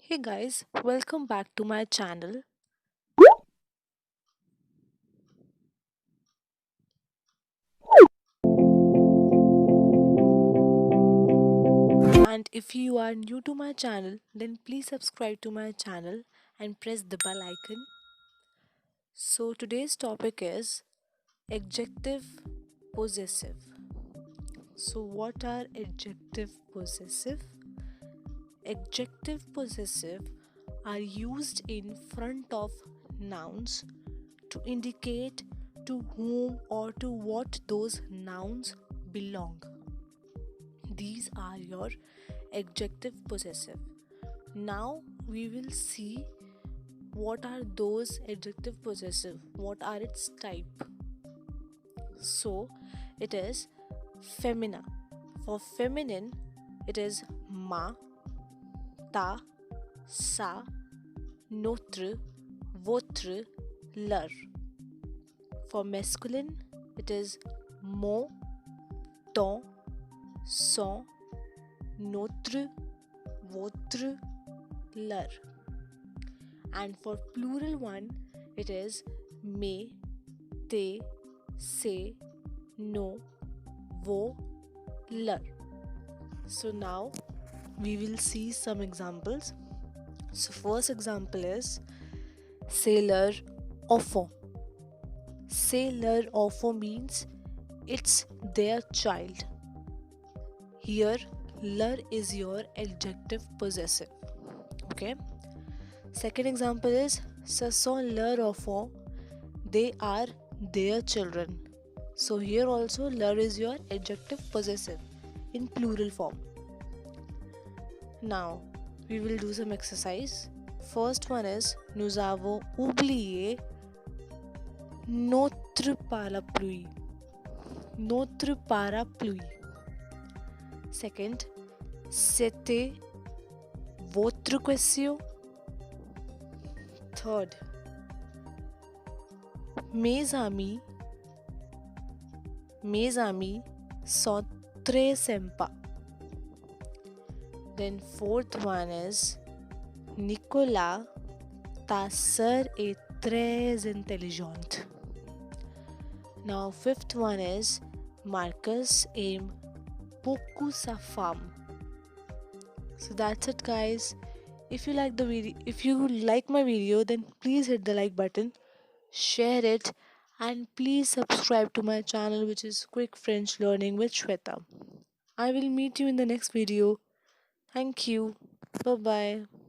Hey guys, welcome back to my channel. And if you are new to my channel, then please subscribe to my channel and press the bell icon. So today's topic is adjective possessive. So what are adjective possessive? Adjective possessive are used in front of nouns to indicate to whom or to what those nouns belong. These are your adjective possessive. Now we will see what are those adjective possessive, what are its type. So it is femina. For feminine, it is ma, ta, sa, notre, votre, leur. For masculine, it is mon, ton, son, notre, votre, leur. And for plural one, it is me, te, se, no, wo, leur. So now we will see some examples. So first example is c'est leur enfant. C'est leur enfant means it's their child. Here leur is your adjective possessive. Okay. Second example is ce sont leurs enfants. They are their children. So here also leur is your adjective possessive in plural form. Now we will do some exercise. First one is nous avons oublié notre parapluie. Notre parapluie. Second, c'était votre question. Third, mes amis sont très sympas. Then fourth one is Nicolas, ta sœur est très intelligente. Now fifth one is Marcus aime beaucoup sa femme. So that's it guys. If you like my video, then please hit the like button, share it, and please subscribe to my channel, which is Quick French Learning with Shweta. I will meet you in the next video. Thank you. Bye bye.